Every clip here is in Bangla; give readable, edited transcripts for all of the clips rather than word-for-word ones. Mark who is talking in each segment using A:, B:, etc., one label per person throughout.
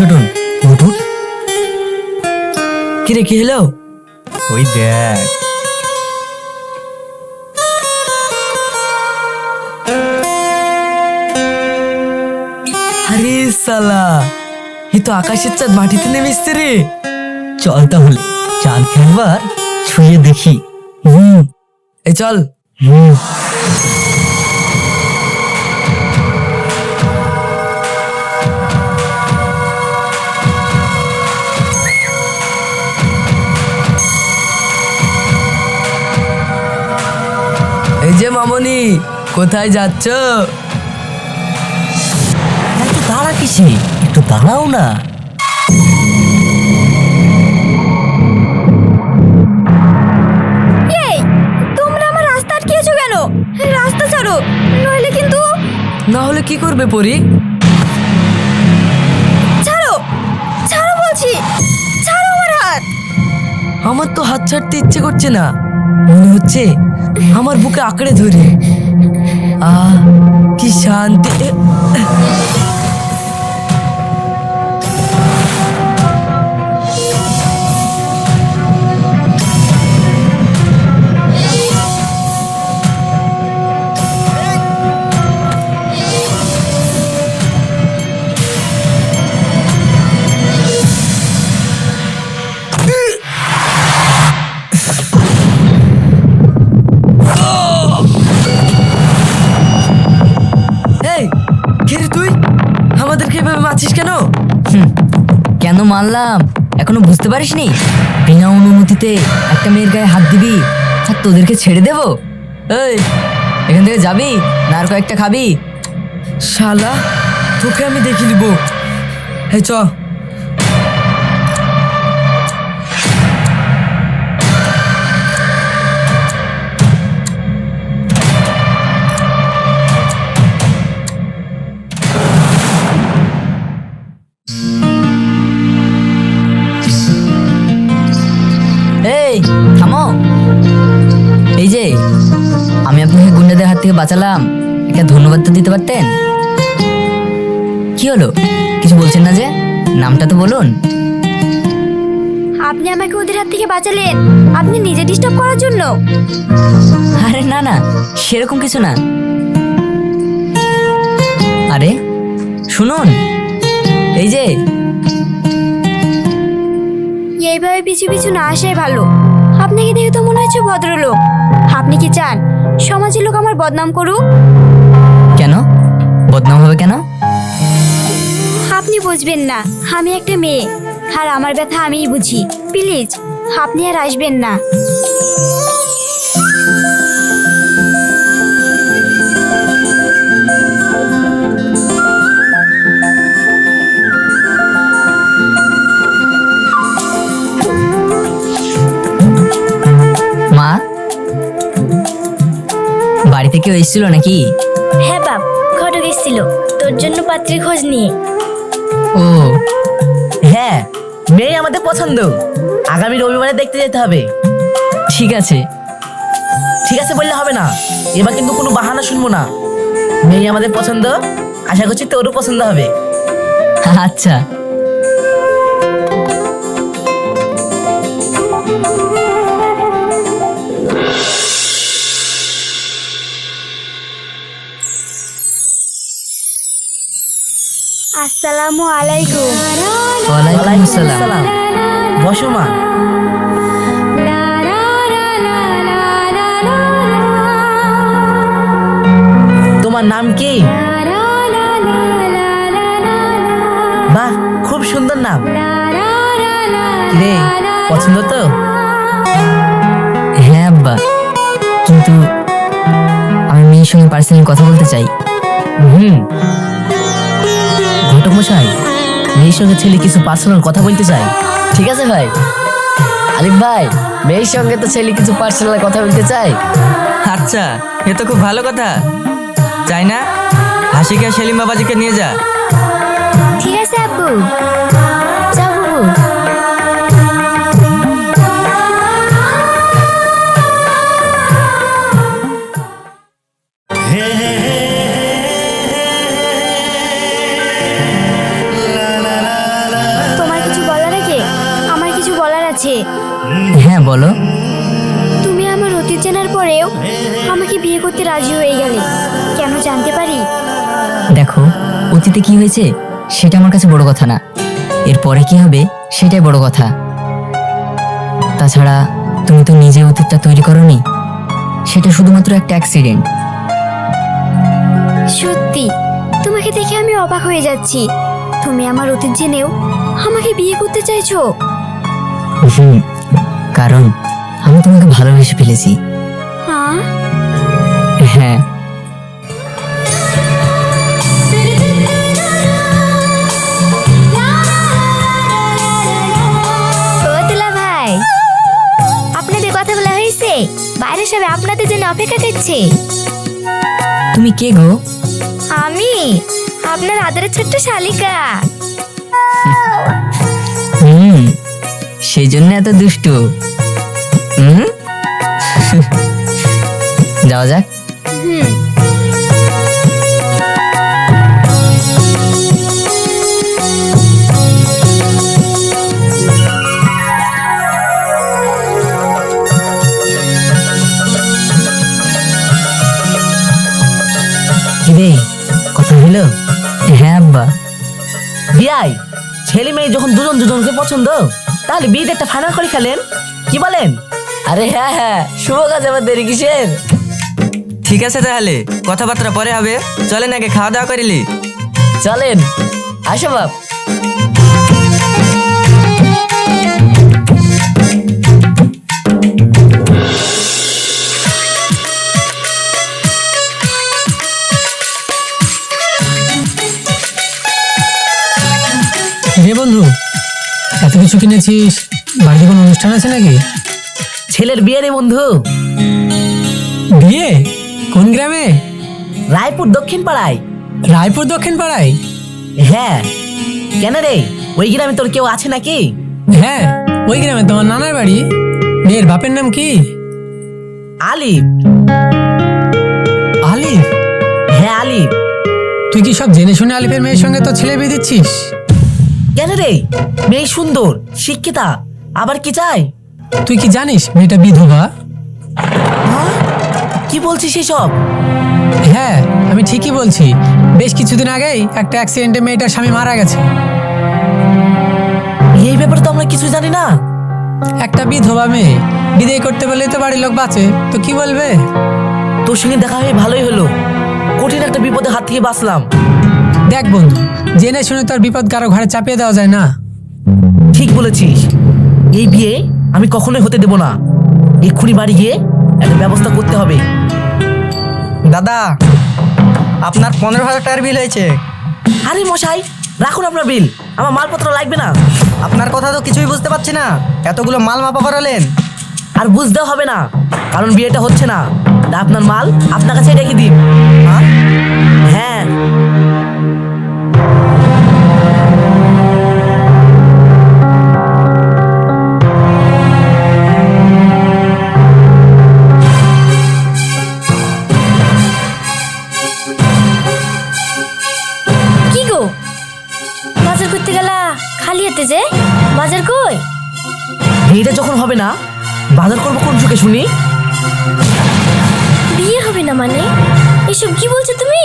A: ছোটন, উঠ উঠ। কিরে, কি হলো?
B: ওই দেখ,
A: আরে সালা, এ তো আকাশের চাঁদ মাটিতে নেমে এসছে রে। চল তাহলে চাঁদকে একবার ছুঁয়ে দেখি। এই চল। এই যে মামনি, কোথায় যাচ্ছ?
B: একটু দাঁড়া কিসে, একটু দাঁড়াও না।
C: এই, তোমরা আমার রাস্তা আটকিয়েছো কেন? রাস্তা ছাড়ো, নইলে কিন্তু।
A: না হলে কি করবে পরি?
C: ছাড়ো, ছাড়ো বলছি, ছাড়ো আমার হাত।
A: আমার তো হাত ছাড়তে ইচ্ছে করছে না, মনে হচ্ছে আমার বুকে আঁকড়ে ধরে। কি শান্তি। এই, কে রে তুই? আমাদেরকে এভাবে মারছিস কেন?
D: কেন মারলাম এখনো বুঝতে পারিসনি? বিনা অনুমতিতে একটা মেয়ের গায়ে হাত দিবি আর তোদেরকে ছেড়ে দেবো? এই, এখান থেকে যাবি না আর কয়েকটা খাবি?
A: শালা, তোকে আমি দেখে নিব। এই চ।
D: এই থামো। এই যে আমি আপনাকে গুন্ডাদের হাত থেকে বাঁচালাম, একটা ধন্যবাদ তো দিতে পারতেন। কি হলো, কিছু বলছেন না যে? নামটা তো বলুন।
C: আপনি আমাকে ওদের হাত থেকে বাঁচালেন, আপনি নিজে ডিস্টার্ব করার জন্য।
D: আরে না না, সেরকম কিছু না। আরে শুনুন, এই যে
C: এইভাবে পিছু পিছু না আসাই ভালো। আপনাকে দেখে তো মনে হচ্ছে ভদ্রলোক। আপনি কি চান সমাজের লোক আমার বদনাম করুক?
D: কেন বদনাম হবে কেন?
C: আপনি বুঝবেন না, আমি একটা মেয়ে, আর আমার ব্যথা আমিই বুঝি। প্লিজ আপনি আর আসবেন না।
D: মা, বাড়িতে কেউ এসেছিল নাকি?
C: হ্যাঁ বাপ, ঘটক এসেছিল তোর জন্য পাত্রীর খোঁজ নিয়ে।
D: ও
B: হ্যাঁ, মেয়ে আমাদের পছন্দ, আগামী রবিবারে দেখতে যেতে হবে।
D: ঠিক আছে।
B: ঠিক আছে বললে হবে না, এবার কিন্তু কোনো বাহানা শুনবো না। মেয়ে আমাদের পছন্দ, আশা করছি তোরও পছন্দ হবে।
D: আচ্ছা।
C: আসসালামু আলাইকুম।
D: ওয়ালাইকুম আসসালাম।
B: সালাম, বসো মা। তোমার নাম কি? বাহ, খুব সুন্দর নাম। রে, পছন্দ তো?
D: হ্যাঁ আব্বা, কিন্তু আমি মেয়ের সঙ্গে পার্সোনালি কথা বলতে চাই।
B: ঘটক মশাই, মেয়ের সঙ্গে ছেলে কিছু পার্সোনাল কথা বলতে চাই।
D: ঠিক আছে ভাই। আলিফ ভাই, মেয়ের সঙ্গে তো ছেলে কিছু পার্সোনাল কথা বলতে চাই।
A: আচ্ছা, এ তো খুব ভালো কথা। চাই না, হাসিকে আর সেলিম বাবাজিকে নিয়ে যা।
C: ঠিক আছে আব্বু, যাবো। পরেও আমাকে বিয়ে করতে রাজি হয়ে গেলে কেন জানতে পারি?
D: দেখো, অতীতে কি হয়েছে সেটা আমার কাছে বড় কথা না, এরপরে কি হবে সেটাই বড় কথা। তাছাড়া তুমি তো নিজে অতীতটা তৈরি করোনি, সেটা শুধুমাত্র একটা অ্যাক্সিডেন্ট।
C: সত্যি তোমাকে দেখে আমি অবাক হয়ে যাচ্ছি। তুমি আমার অতীত জেনেও আমাকে বিয়ে করতে চাইছো?
D: কারণ আমি তোমাকে ভালোবেসে ফেলেছি।
C: হ্যাঁ,
D: হ্যাঁ।
C: ও দুলা ভাই, আপনাদের কথা বলা হয়েছে? বাইরে সবাই আপনাদের জন্য অপেক্ষা করছে।
D: তুমি কে গো?
C: আমি আপনার আদরের ছোট্ট শালিকা।
D: সেই জন্য এত দুষ্টু। যাওয়া যাক।
C: হুম।
B: কিরে, কথা হলো?
D: হ্যাঁ আব্বা।
B: বিয়াই, ছেলে মেয়ে যখন দুজন দুজনকে পছন্দ, তাহলে বিয়েতে একটা ফাইনাল করে ফেলেন, কি বলেন?
D: আরে হ্যাঁ হ্যাঁ, শুভ কাজ, আবার দেরি কিসের?
A: ঠিক আছে তাহলে, কথাবার্তা পরে হবে, চলেন আগে খাওয়া দাওয়া করিলি।
D: চলেন, আসো বাপ।
E: রে বন্ধু, এত কিছু কিনেছিস, বাড়িতে কোনো অনুষ্ঠান আছে নাকি?
B: ছেলের বিয়ে রে বন্ধু।
E: বিয়ে? কোন গ্রামে?
B: রায়পুর দক্ষিণ পাড়ায়।
E: রায়পুর দক্ষিণ পাড়ায়?
B: হ্যাঁ, কেন রে, ওই গ্রামে তোর কেউ আছে নাকি?
E: হ্যাঁ, ওই গ্রামে তোমার নানার বাড়ি। মেয়ের বাপের নাম কি?
B: আলিফ।
E: আলিফ?
B: হ্যাঁ আলিফ।
E: তুই কি সব জেনে শুনে আলিফের মেয়ের সঙ্গে তোর ছেলে বিয়ে দিচ্ছিস?
B: কেন রে, মেয়ে সুন্দর, শিক্ষিতা, আবার কি চাই?
E: তুই কি জানিস মেয়েটা বিধবা?
B: হ্যাঁ? কি বলছিস এসব?
E: হ্যাঁ, আমি ঠিকই বলছি। বেশ কিছুদিন আগেই একটা অ্যাক্সিডেন্টে মেয়েটার স্বামী মারা গেছে।
B: এই ব্যাপারে তো আমরা কিছু জানি না।
E: একটা বিধবা মেয়ে বিদায় করতে বললে তো বাড়ির লোক বাঁচে, তো কি বলবে?
B: তোর সঙ্গে দেখা হয়ে ভালোই হলো, কঠিন একটা বিপদের হাত থেকে বাঁচলাম।
E: দেখ বন্ধু, জেনে শুনে তোর বিপদ কারো ঘরে চাপিয়ে দেওয়া যায় না।
B: ঠিক বলেছিস, এই বিয়ে আমি কখনোই হতে দেব না। এক্ষুনি বাড়ি গিয়ে একটা ব্যবস্থা করতে হবে।
A: দাদা, আপনার 15,000 টাকার বিল হয়েছে।
B: আরে মশাই, রাখুন আপনার বিল, আমার মালপত্র লাগবে না।
A: আপনার কথা তো কিছুই বুঝতে পারছি না, এতগুলো মাল মাপা করালেন।
B: আর বুঝতেও হবে না, কারণ বিয়েটা হচ্ছে না। তা আপনার মাল আপনার কাছে রেখে দিন।
A: হ্যাঁ?
B: হ্যাঁ।
C: কি গো, বাজার করতে গেলা খালি হাতে যে? বাজার কই?
B: বিয়েটা যখন হবে না, বাজার করবো কোন চোখে শুনি?
C: বিয়ে হবে না মানে? এসব কি বলছো তুমি?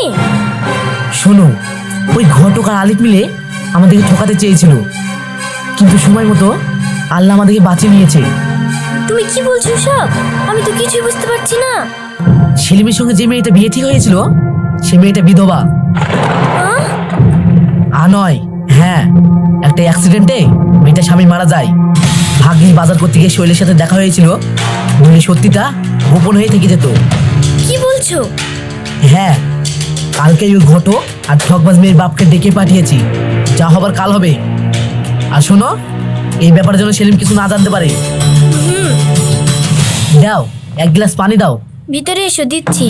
B: শোনো, ওই ঘটক আর আলিফ মিলে আমাদেরকে ঠকাতে চেয়েছিল, কিন্তু সময় মতো আল্লাহ আমাদেরকে বাঁচিয়ে নিয়েছে।
C: তুমি কি বলছো সব? আমি তো কিছুই বুঝতে পারছি না।
B: সেলিমের সঙ্গে যে মেয়েটা বিয়ে ঠিক হয়েছিল, সে মেয়েটা বিধবা। নয়, হ্যাঁ, একটা অ্যাক্সিডেন্টে মেয়েটা স্বামী মারা যায়। ভাগ্যিস বাজার করতে গিয়ে শৈলের সাথে দেখা হয়েছিল, নইলে সত্যিটা গোপন হয়ে থেকে যেত।
C: কি বলছো?
B: হ্যাঁ, কালকে ওই ঘটক আর ঠকবাজ মেয়ের বাপকে ডেকে পাঠিয়েছি, যা হবার কাল হবে। আর শোনো, এই ব্যাপারে যেন সেলিম কিছু না জানতে পারে। দাও, এক গ্লাস পানি দাও।
C: ভিতরে এসো, দিচ্ছি।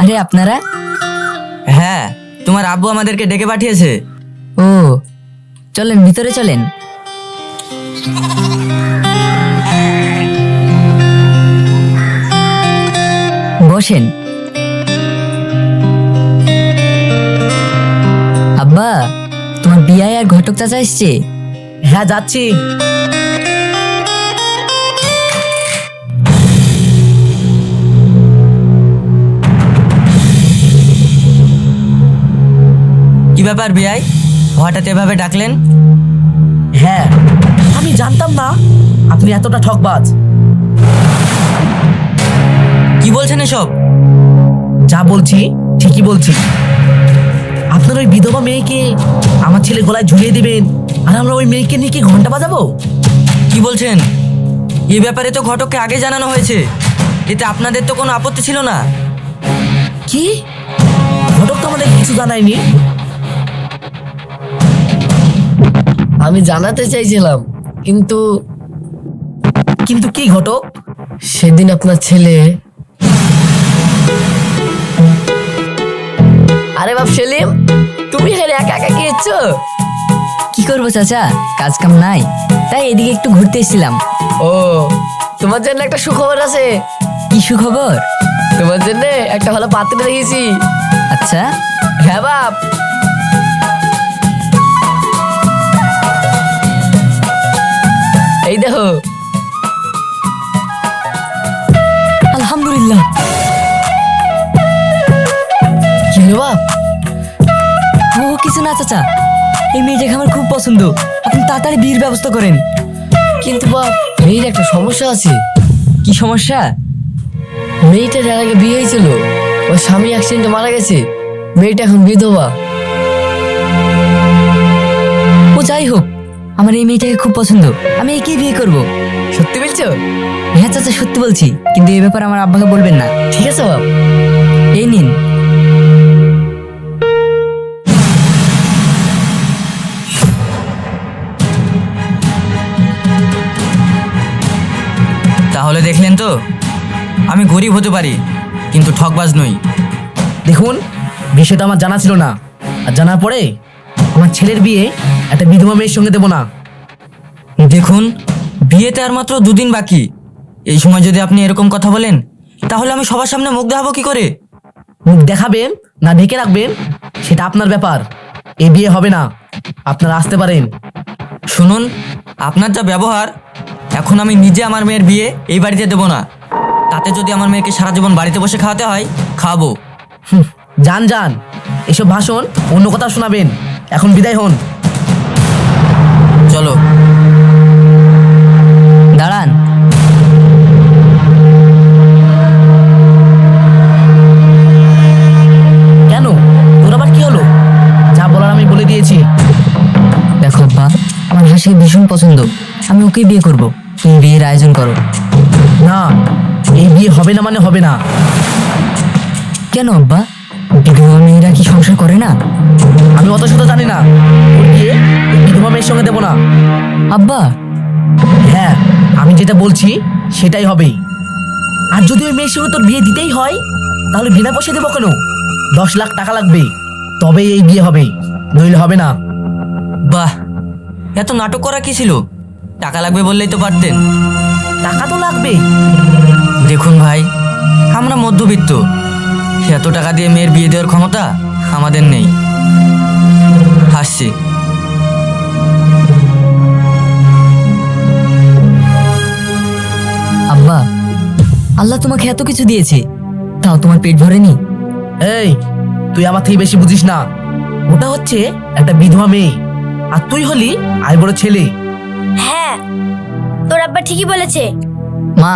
D: আরে আপনারা?
A: হ্যাঁ, তোমার আব্বু আমাদেরকে ডেকে পাঠিয়েছে।
D: ও, চলেন ভিতরে চলেন। বসেন। আব্বা, তোমার বিয়ায় আর ঘটক চাচা এসছে।
B: হ্যাঁ, যাচ্ছি।
A: কি ব্যাপার বিয়াই, হঠাৎ এভাবে ডাকলেন?
B: হ্যাঁ, আমি জানতাম না আপনি এতটা ঠকবাজ।
A: কি বলছেন এসব?
B: যা বলছি ঠিকই বলছি। আপনার ওই বিধবা মেয়েকে আমার ছেলে গলায় ঝুলিয়ে দিবেন, আর আমরা ওই মেয়েকে নিয়ে কি ঘন্টা বাজাবো?
A: কি বলছেন? এ ব্যাপারে তো ঘটককে আগে জানানো হয়েছে, এতে আপনাদের তো কোনো আপত্তি ছিল না।
B: কি? ঘটক তো আমাদের কিছু জানায়নি।
F: আমি জানাতে চাইছিলাম, কিন্তু
B: কিন্তু কি ঘটক?
F: সেদিন আপনার ছেলে। আরে বাপ সেলিম, তুমি এখানে একা একা কি হচ্ছ?
D: কি করবো চাচা, কাজ কাম নাই, তাই এদিকে একটু ঘুরতে এসেছিলাম।
F: ও, তোমার জন্য একটা সুখবর আছে।
D: কি সুখবর?
F: তোমার জন্য একটা ভালো পাত্র দেখেছি।
D: আচ্ছা,
F: হ্যাঁ বাপ। এই দেখো।
D: আলহামদুলিল্লাহ।
F: কি হলো বাপ?
D: ও কিছু না চাচা, এই মেয়েটাকে আমার খুব পছন্দ, আপনি তাড়াতাড়ি বিয়ের ব্যবস্থা করেন।
F: কিন্তু বাপ, মেয়ের একটা সমস্যা আছে।
D: কি সমস্যা?
F: মেয়েটার এর আগে বিয়ে হয়েছিল, ওর স্বামী অ্যাক্সিডেন্টে মারা গেছে। মেয়েটা এখন বিধবা।
D: ও যাই হোক, আমার এই মেয়েটাকে খুব পছন্দ, আমি একেই বিয়ে করব।
F: সত্যি বলছো?
D: হ্যাঁ চাচা, সত্যি বলছি, কিন্তু এই ব্যাপারে আমার আব্বাকে বলবেন না।
F: ঠিক আছে বাপ।
D: এই নিন।
A: তাহলে দেখলেন তো, আমি গরিব হতে পারি কিন্তু ঠকবাজ নই।
B: দেখুন, বিষয়টা আমার জানা ছিল না, আর জানার পরে আমার ছেলের বিয়ে একটা বিধবা মেয়ের সঙ্গে দেবো না।
A: দেখুন, বিয়েতে আর মাত্র 2 দিন বাকি, এই সময় যদি আপনি এরকম কথা বলেন তাহলে আমি সবার সামনে মুখ দেখাবো কি করে?
B: মুখ দেখাবেন না ঢেকে রাখবেন সেটা আপনার ব্যাপার। এ বিয়ে হবে না, আপনারা আসতে পারেন।
A: শুনুন, আপনার যা ব্যবহার, এখন আমি নিজে আমার মেয়ের বিয়ে এই বাড়িতে দেবো না। তাতে যদি আমার মেয়েকে সারা জীবন বাড়িতে বসে খাওয়াতে হয়, খাওয়াবো।
B: যান যান, এসব ভাষণ অন্য কথা শোনাবেন। এখন বিদায় হন।
A: চলো।
D: দাঁড়ান।
B: কেন, তোর আবার কি হলো? যা বলার আমি বলে দিয়েছি।
D: দেখো আব্বা, আমার হাসিকে ভীষণ পছন্দ, আমি ওকেই বিয়ে করব। তুমি বিয়ের আয়োজন করো।
B: না, এই বিয়ে হবে না মানে হবে না।
D: কেন আব্বা, বিধবা মেয়েরা কি সংসার করে না?
B: আমি অত শত জানি না, ওর বিয়ে ওই বিধবা মেয়ের সঙ্গে দেবো না।
D: আব্বা,
B: হ্যাঁ, আমি যেটা বলছি সেটাই হবে। আর যদি ওই মেয়ের সঙ্গে তোর বিয়ে দিতেই হয়, তাহলে বিনা পয়সা দেবো কেন? 10 লাখ টাকা লাগবে, তবেই এই বিয়ে হবে, নইলে হবে না।
A: বাহ, এত নাটক করা কি ছিল? টাকা লাগবে বললেই তো পারতেন।
B: টাকা তো লাগবে।
A: দেখুন ভাই, আমরা মধ্যবিত্ত, এত টাকা দিয়ে মেয়ের বিয়ে দেওয়ার ক্ষমতা আমাদের নেই। হাসছি।
D: আব্বা, আল্লাহ তোমাকে এত কিছু দিয়েছে, তাও তোমার পেট ভরেনি?
B: এই, তুই আমার থেকে বেশি বুঝিস না। ওটা হচ্ছে একটা বিধবা মেয়ে, আর তুই হলি আই বড় ছেলে।
C: হ্যাঁ, তোর আব্বা ঠিকই বলেছে।
D: মা,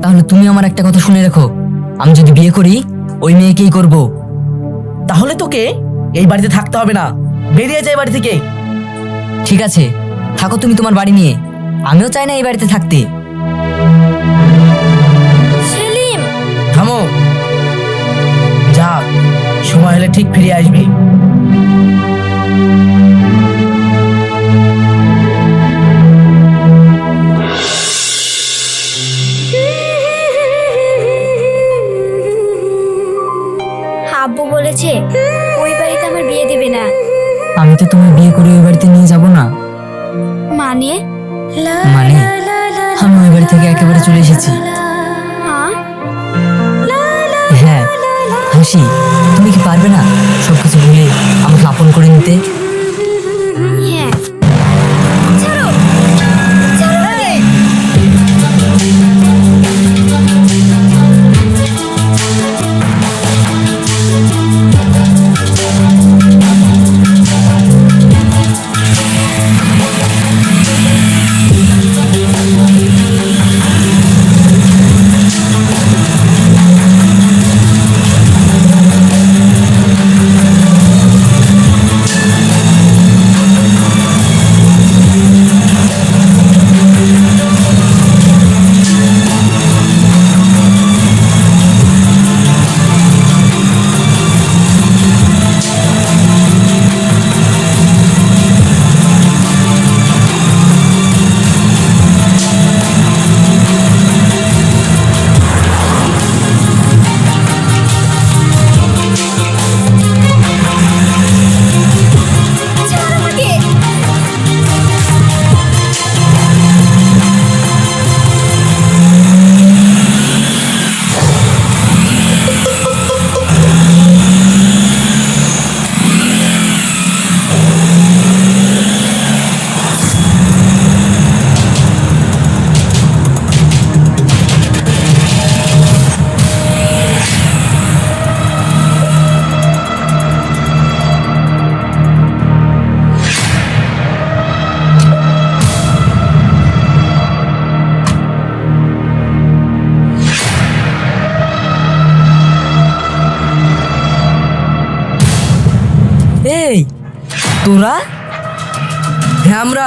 D: তাহলে তুমি আমার একটা কথা শুনে রাখো, আমি যদি বিয়ে করি ওই মেয়েকেই করব।
B: তাহলে তোকে এই বাড়িতে থাকতে হবে না, বেরিয়ে যায় বাড়ি থেকে।
D: ঠিক আছে, থাকো তুমি তোমার বাড়ি নিয়ে, আমিও চাই না এই বাড়িতে থাকতে।
C: সেলিম,
B: থামো। যাক, সময় হলে ঠিক ফিরে আসবে।
C: আব্বু বলেছে ওই বাড়িতে আমার বিয়ে দেবে না।
D: আমি তো তোমার বিয়ে করে ওই বাড়িতে নিয়ে যাব না।
C: মানে?
D: মানে আমি ওই বাড়ি থেকে একেবারে চলে এসেছি।
C: হ্যাঁ?
D: হাসি, তুমি কি পারবে না সবকিছু ভুলে আমাকে আপন করে নিতে?
C: হ্যাঁ। ছাড়ো, ছাড়ো আমাকে। ছাড়ো আমাকে।
A: এই তোরা, হ্যাঁ আমরা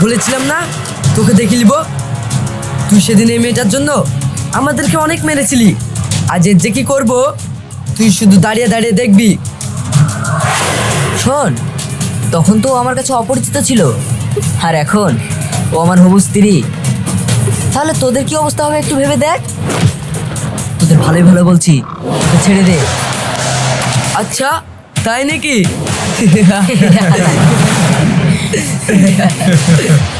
A: বলেছিলাম না তোকে দেখে নিব। তুই সেদিন এই মেয়েটার জন্য আমাদেরকে অনেক মেরেছিলি, আজ এর যে কি করবো তুই শুধু দাঁড়িয়ে দাঁড়িয়ে দেখবি।
D: শোন, তখন তো ও আমার কাছে অপরিচিত ছিল, আর এখন ও আমার হবু স্ত্রী। তাহলে তোদের কি অবস্থা হবে একটু ভেবে দেখ। তোদের ভালোই ভালো বলছি, ওকে ছেড়ে দে।
A: আচ্ছা তাই নাকি?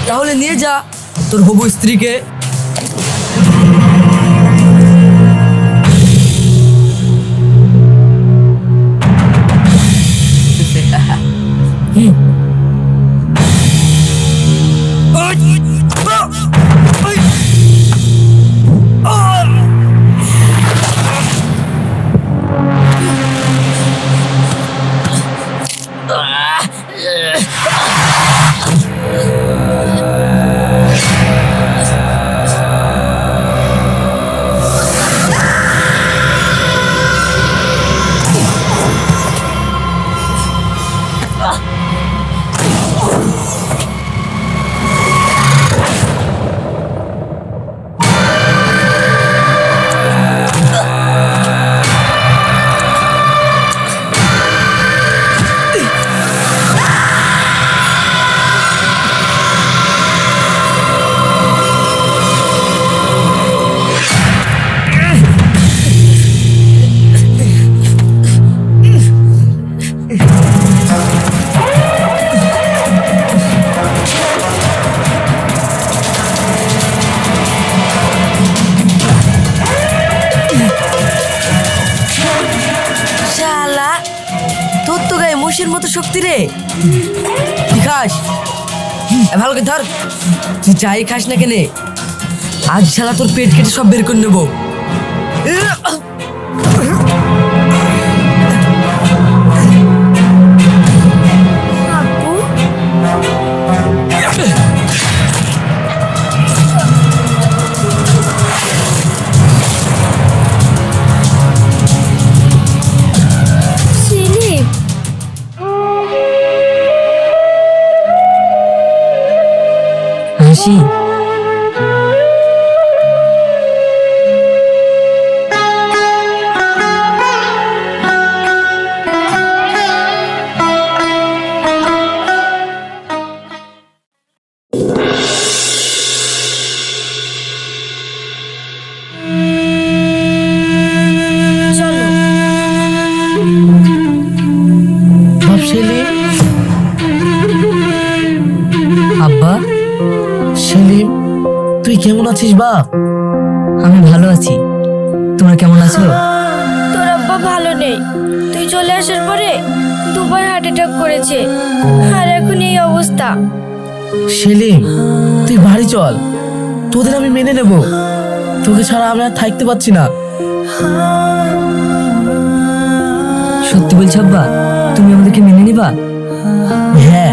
A: তাহলে নিয়ে যা তোর হবু স্ত্রীকে। শালা, তোর তো গায়ে মোষের মতো শক্তি রে। কি খাস? ভালো করে ধর। তুই যাই খাস না কেনে, আজ শালা তোর পেট কেটে সব বের করে নেবো।
C: আব্বু, সেলিম,
D: হাসি,
C: চলো।
B: বাপ সেলিম,
D: আব্বা,
B: সেলিম তুই কেমন আছিস বাপ?
D: আমি ভালো আছি। তোমরা কেমন আছো?
C: তোরা আব্বা ভালো নেই। তুই চলে আসার পরে দুবার হার্ট অ্যাটাক করেছে, আর এখন এই অবস্থা।
B: সেলিম, তুই বাড়ি চল, তোদের আমি মেনে নেব। তোকে ছাড়া আমি আর থাকতে পারছি না।
D: সত্যি বলছো আব্বা, তুমি আমাদেরকে মেনে নিবা?
B: হ্যাঁ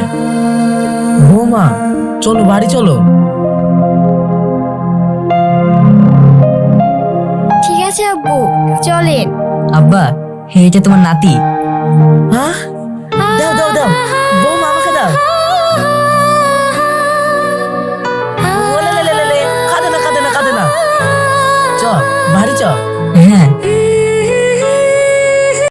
B: বৌমা, চলো বাড়ি চলো।
C: ঠিক আছে আব্বু, চলেন।
D: আব্বা, এইটা তোমার নাতি।
B: হ্যাঁ, দাও দাও দাও, বৌমা আমাকে দাও। কাঁদে না কাঁদে না কাঁদে না, চ বাড়ি চ।
D: হ্যাঁ